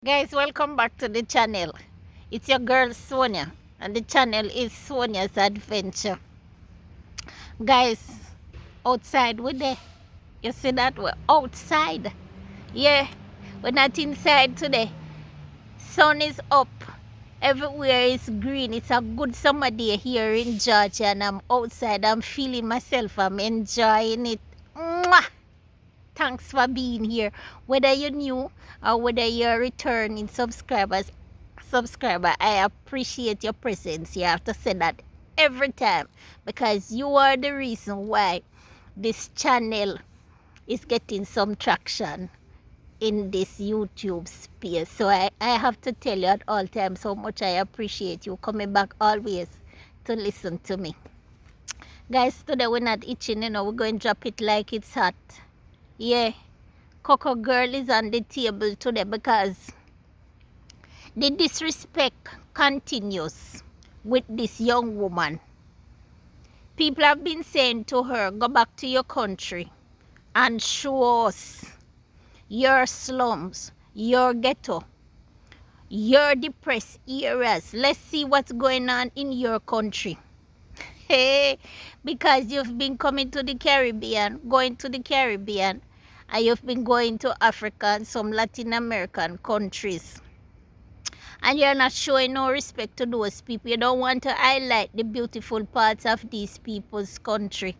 Guys, welcome back to the channel. It's your girl Sonia, and the channel is Sonia's Adventure. Guys, outside we're there. You see that? We're outside. Yeah, we're not inside today. Sun is up. Everywhere is green. It's a good summer day here in Georgia, and I'm outside. I'm feeling myself. I'm enjoying it. Mwah! Thanks for being here. Whether you're new or whether you're a returning subscriber, I appreciate your presence. You have to say that every time because you are the reason why this channel is getting some traction in this YouTube space. So I have to tell you at all times how much I appreciate you coming back always to listen to me. Guys, today we're not itching, we're going to drop it like it's hot. Yeah, Coco Girl is on the table today because the disrespect continues with this young woman. People have been saying to her, go back to your country and show us your slums, your ghetto, your depressed areas. Let's see what's going on in your country. Hey, because you've been coming to the Caribbean, going to the Caribbean, and you've been going to Africa and some Latin American countries. And you're not showing no respect to those people. You don't want to highlight the beautiful parts of these people's country.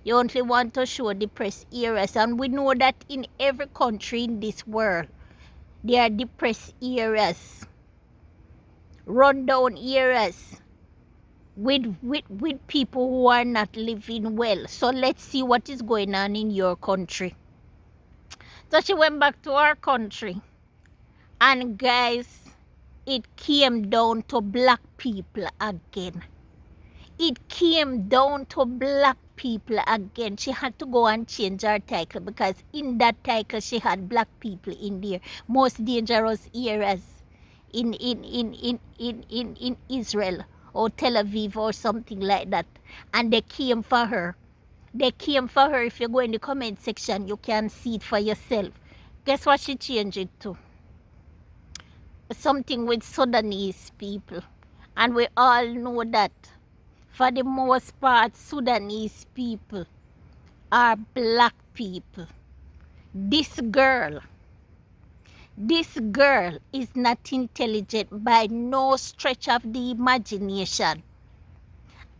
You only want to show depressed areas. And we know that in every country in this world, there are depressed areas, rundown areas, with people who are not living well. So let's see what is going on in your country. So she went back to our country. And guys, it came down to black people again. It came down to black people again. She had to go and change her title because in that title she had black people in there. Most dangerous areas in Israel or Tel Aviv or something like that. And they came for her. They came for her. If you go in the comment section, you can see it for yourself. Guess what she changed it to? Something with Sudanese people. And we all know that for the most part, Sudanese people are black people. This girl is not intelligent by no stretch of the imagination.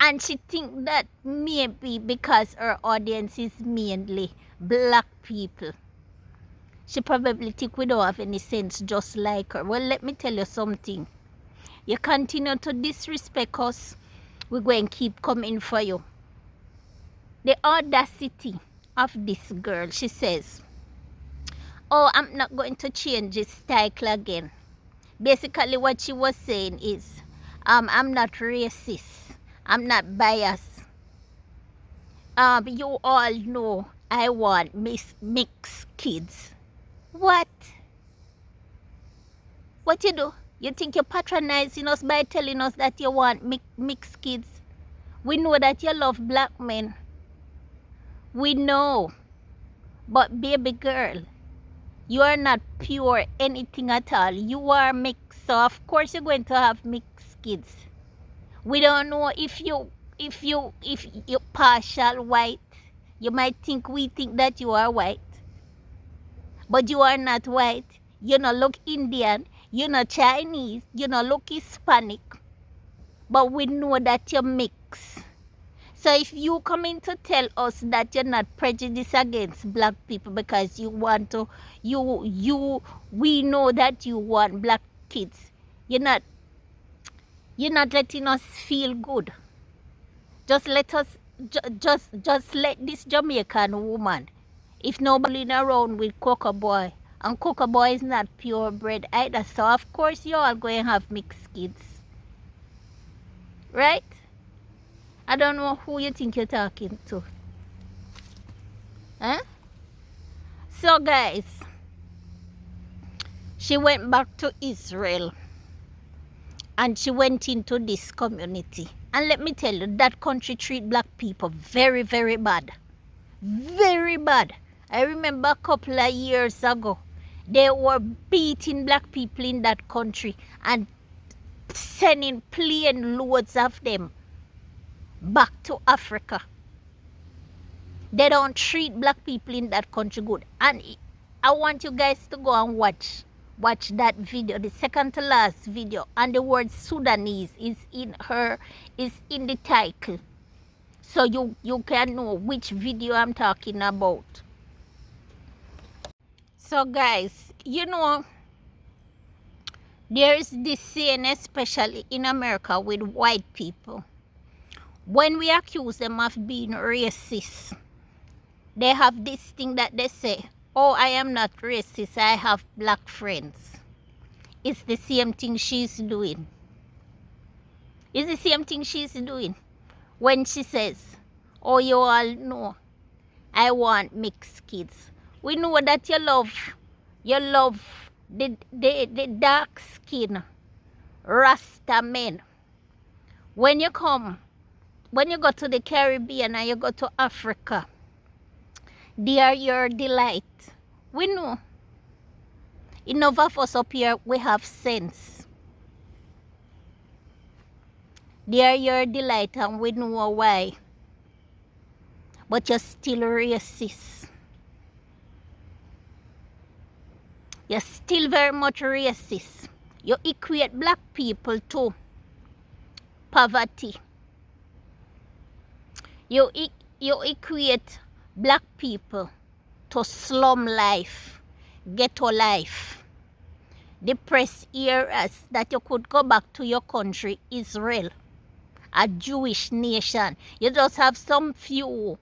And she think that maybe because her audience is mainly black people, she probably think we don't have any sense just like her. Well, let me tell you something. You continue to disrespect us, we're going to keep coming for you. The audacity of this girl, she says, oh, I'm not going to change this title again. Basically what she was saying is, I'm not racist. I'm not biased. You all know I want mixed kids. What? What you do? You think you're patronizing us by telling us that you want mixed kids? We know that you love black men. We know. But baby girl, you are not pure anything at all. You are mixed. So of course you're going to have mixed kids. We don't know if you're partial white. You might think we think that you are white. But you are not white. You don't look Indian. You not Chinese. You don't look Hispanic. But we know that you're mixed. So if you come in to tell us that you're not prejudiced against black people because you want to, we know that you want black kids. You're not letting us feel good. Just let us, just let this Jamaican woman, if nobody around with Coco Boy, and Coco Boy is not purebred either, so of course you all going to have mixed kids. Right? I don't know who you think you're talking to. Huh? So guys, she went back to Israel. And she went into this community. And let me tell you, that country treat black people very, very bad. Very bad. I remember a couple of years ago, They were beating black people in that country and sending plane loads of them back to Africa. They don't treat black people in that country good. And I want you guys to go and watch that video, the second to last video, and the word Sudanese is in the title, so you can know which video I'm talking about. So guys, you know, there is this saying, especially in America with white people, when we accuse them of being racist, they have this thing that they say, oh, I am not racist, I have black friends. It's the same thing she's doing. It's the same thing she's doing when she says, oh, you all know I want mixed kids. We know that you love the dark skin Rasta men. When you go to the Caribbean and you go to Africa, they are your delight. We know. Enough of us up here, we have sense. They are your delight and we know why. But you're still racist. You're still very much racist. You equate black people to poverty. You equate black people to slum life, ghetto life, depressed areas that you could go back to your country, Israel, a Jewish nation. You just have some few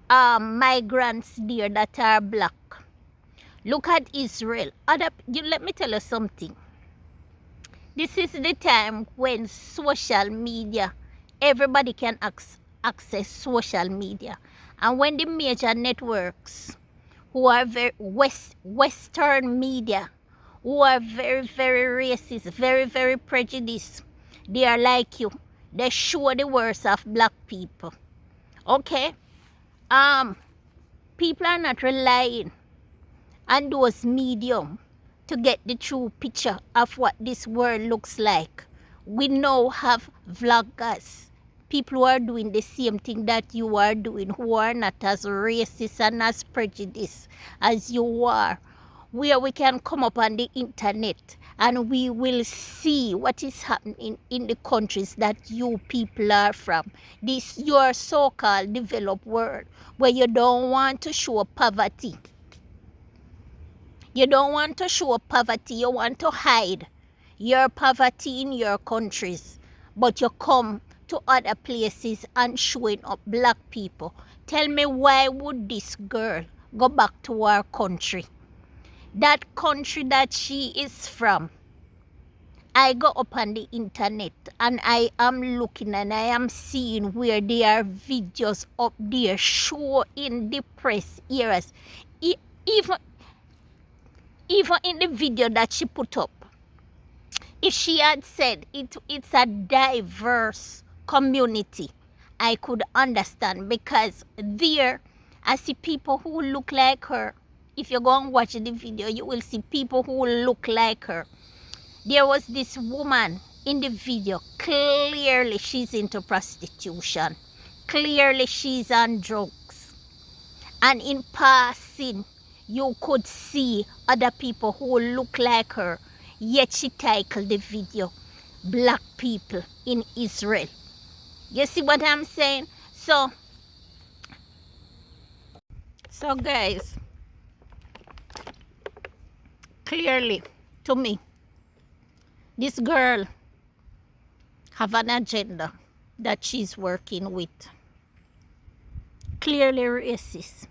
migrants there that are black. Look at Israel. Let me tell you something. This is the time when social media, everybody can access social media. And when the major networks, who are very Western media, who are very, very racist, very, very prejudiced, they are like you. They show the worst of black people. Okay? People are not relying on those medium to get the true picture of what this world looks like. We now have vloggers, people who are doing the same thing that you are doing, who are not as racist and as prejudiced as you are, where we can come up on the internet and we will see what is happening in the countries that you people are from. This your so-called developed world, where you don't want to show poverty. You don't want to show poverty. You want to hide your poverty in your countries. But you come to other places and showing up black people. Tell me, why would this girl go back to her country? That country that she is from. I go up on the internet and I am looking and I am seeing where there are videos up there showing depressed areas. Even in the video that she put up, if she had said it's a diverse community, I could understand, because there I see people who look like her. If you go and watch the video, you will see people who look like her. There was this woman in the video, clearly she's into prostitution. Clearly she's on drugs. And in passing, you could see other people who look like her. Yet she titled the video, Black People in Israel. You see what I'm saying? So guys, clearly to me, this girl have an agenda that she's working with. Clearly racist.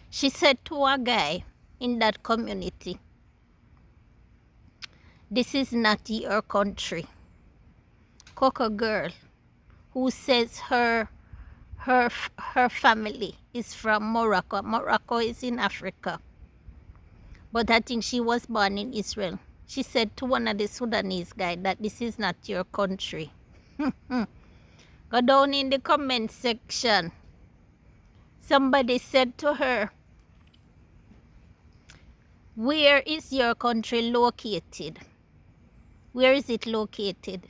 She said to a guy in that community, this is not your country. Coco girl who says her family is from Morocco. Morocco is in Africa. But I think she was born in Israel. She said to one of the Sudanese guys that this is not your country. Go down in the comment section. Somebody said to her, Where is your country located? Where is it located?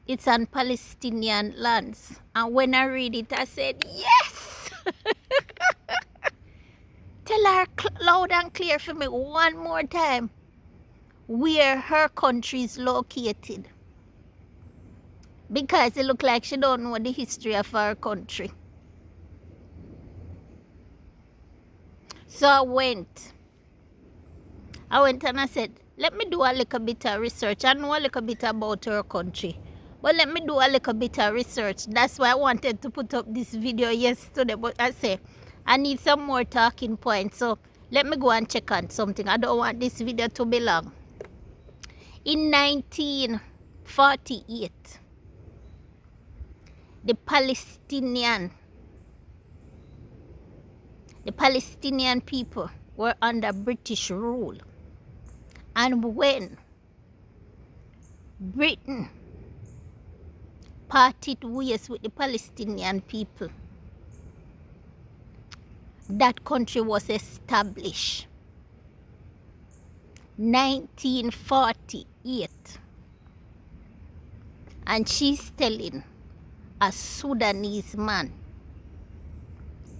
It's on Palestinian lands. And when I read it, I said, yes! Tell her loud and clear for me one more time where her country is located. Because it looks like she don't know the history of her country. So I went and I said, let me do a little bit of research. I know a little bit about her country, but let me do a little bit of research. That's why I wanted to put up this video yesterday, but I say, I need some more talking points. So let me go and check on something. I don't want this video to be long. In 1948, the Palestinian people were under British rule. And when Britain parted ways with the Palestinian people, that country was established. 1948. And she's telling a Sudanese man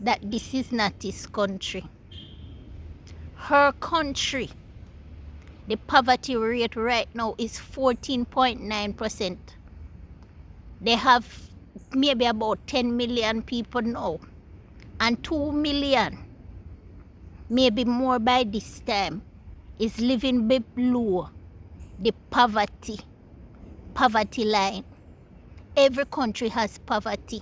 that this is not his country. Her country, the poverty rate right now is 14.9%. They have maybe about 10 million people now. And 2 million, maybe more by this time, is living below the poverty line. Every country has poverty,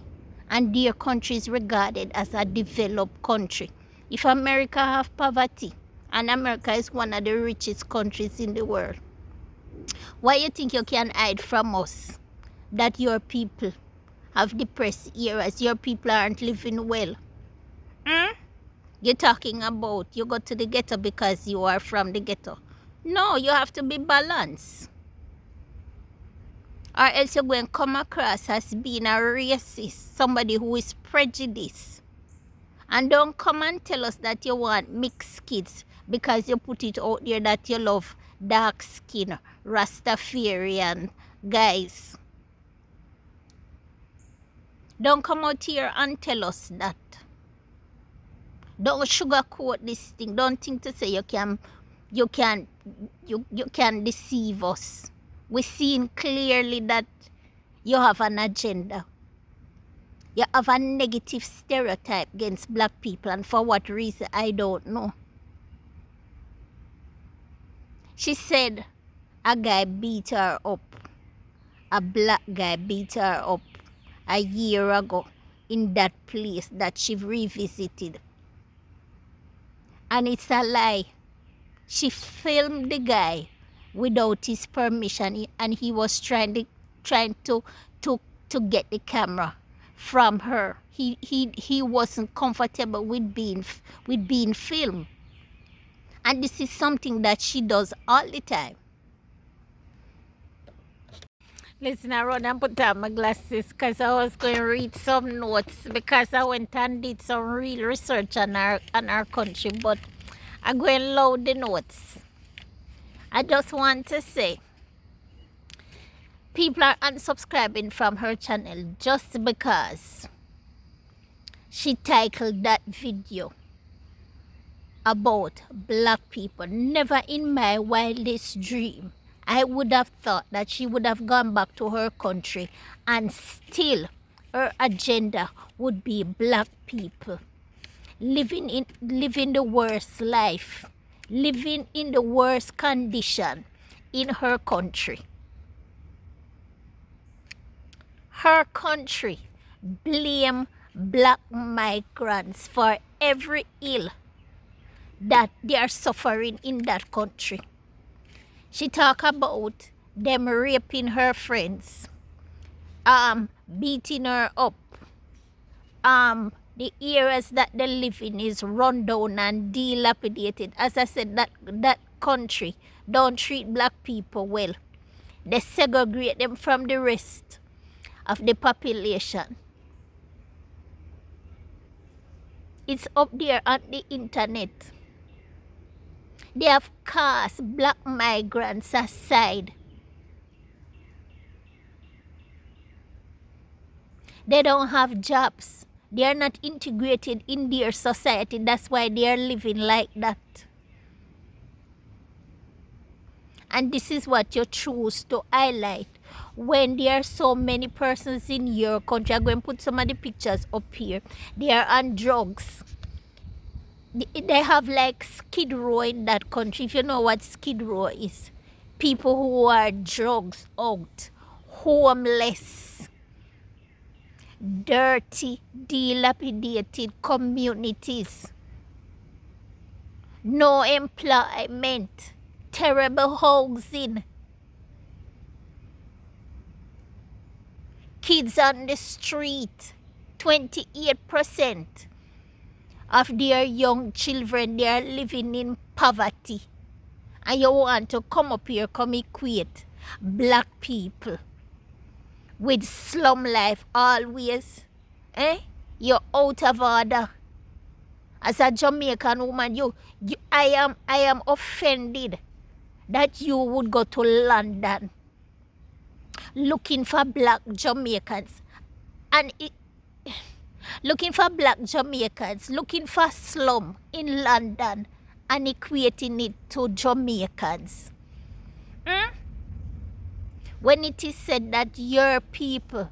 and their country is regarded as a developed country. If America have poverty, and America is one of the richest countries in the world, why you think you can hide from us that your people have depressed areas, your people aren't living well? You're talking about you go to the ghetto because you are from the ghetto. No, you have to be balanced. Or else you're going to come across as being a racist, somebody who is prejudiced. And don't come and tell us that you want mixed kids because you put it out there that you love dark skin, Rastafarian guys. Don't come out here and tell us that. Don't sugarcoat this thing. Don't think to say you can deceive us. We're seeing clearly that you have an agenda. You have a negative stereotype against black people, and for what reason, I don't know. She said a guy beat her up. A black guy beat her up a year ago in that place that she revisited. And it's a lie. She filmed the guy without his permission, and he was trying to get the camera from her. He wasn't comfortable with being filmed. And this is something that she does all the time. Listen, I run and put on my glasses because I was going to read some notes, because I went and did some real research on our country, but I'm going to load the notes. I just want to say, people are unsubscribing from her channel just because she titled that video about black people. Never in my wildest dream I would have thought that she would have gone back to her country and still her agenda would be black people living the worst life, living in the worst condition in her country. Her country blame black migrants for every ill that they are suffering in that country. She talk about them raping her friends, beating her up, the areas that they live in is run down and dilapidated. As I said, that country don't treat black people well. They segregate them from the rest of the population. It's up there on the internet. They have cast black migrants aside. They don't have jobs. They are not integrated in their society. That's why they are living like that. And this is what you choose to highlight. When there are so many persons in your country, I'm going to put some of the pictures up here. They are on drugs. They have like Skid Row in that country. If you know what Skid Row is. People who are drugs out. Homeless. Dirty, dilapidated communities. No employment. Terrible housing. Kids on the street. 28% of their young children, they are living in poverty. And you want to come up here, come equate black people with slum life always. You're out of order. As a Jamaican woman, I am offended that you would go to London looking for black Jamaicans and looking for black Jamaicans, looking for slum in London and equating it to Jamaicans. When it is said that your people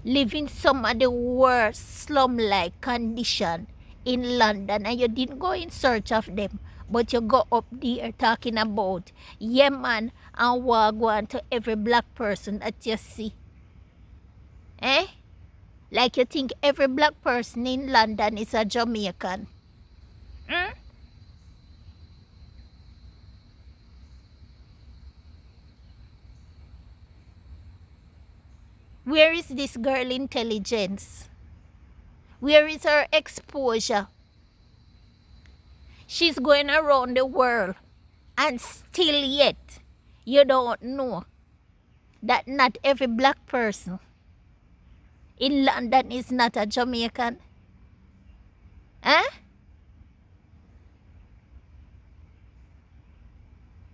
live in some of the worst slum-like condition in London and you didn't go in search of them, but you go up there talking about Yemen and Wagwan to every black person that you see. Like you think every black person in London is a Jamaican. Where is this girl intelligence? Where is her exposure? She's going around the world and still yet you don't know that not every black person in London is not a Jamaican.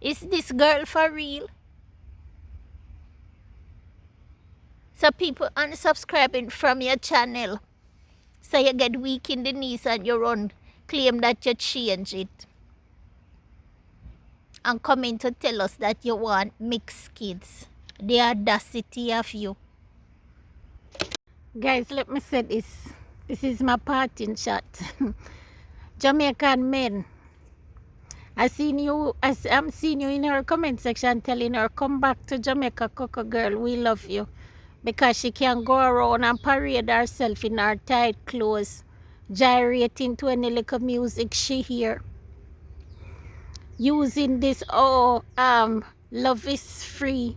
Is this girl for real? So people unsubscribing from your channel. So you get weak in the knees and you run, claim that you change it. And coming to tell us that you want mixed kids. The audacity of you. Guys, let me say this. This is my parting shot. Jamaican men. I'm seeing you in her comment section telling her, come back to Jamaica, Coco girl, we love you. Because she can go around and parade herself in her tight clothes, gyrating to any little music she hear. Using this, love is free.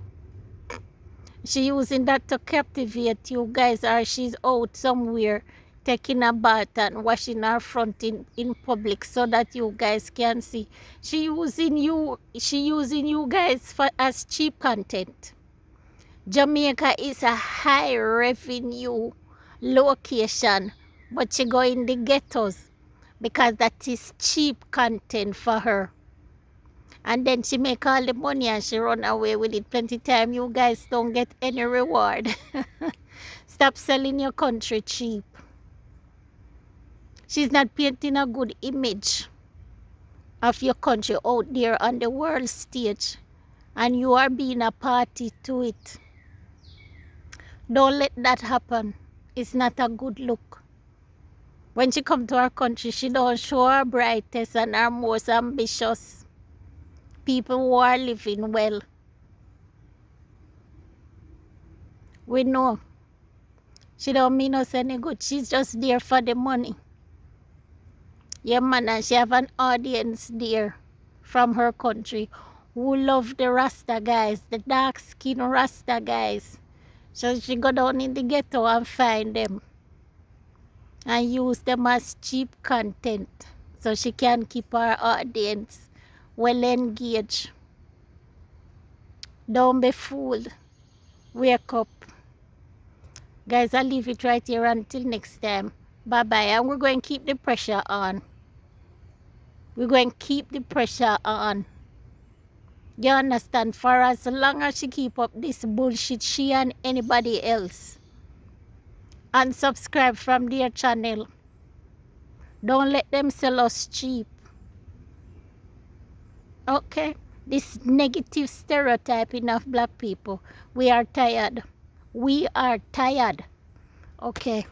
She using that to captivate you guys, or she's out somewhere taking a bath and washing her front in public so that you guys can see. She using you guys as cheap content. Jamaica is a high revenue location, but she go in the ghettos because that is cheap content for her. And then she make all the money and she run away with it. Plenty time you guys don't get any reward. Stop selling your country cheap. She's not painting a good image of your country out there on the world stage. And you are being a party to it. Don't let that happen. It's not a good look. When she come to our country, she don't show her brightest and her most ambitious people who are living well. We know. She don't mean us any good. She's just there for the money. Yeah, man, and she have an audience there from her country who love the Rasta guys, the dark skin Rasta guys. So she go down in the ghetto and find them and use them as cheap content so she can keep her audience well engaged. Don't be fooled. Wake up. Guys, I'll leave it right here until next time. Bye-bye. And we're going to keep the pressure on. We're going to keep the pressure on. You understand? For as long as she keep up this bullshit, she and anybody else. Unsubscribe from their channel. Don't let them sell us cheap. Okay? This negative stereotyping of black people. We are tired. We are tired. Okay.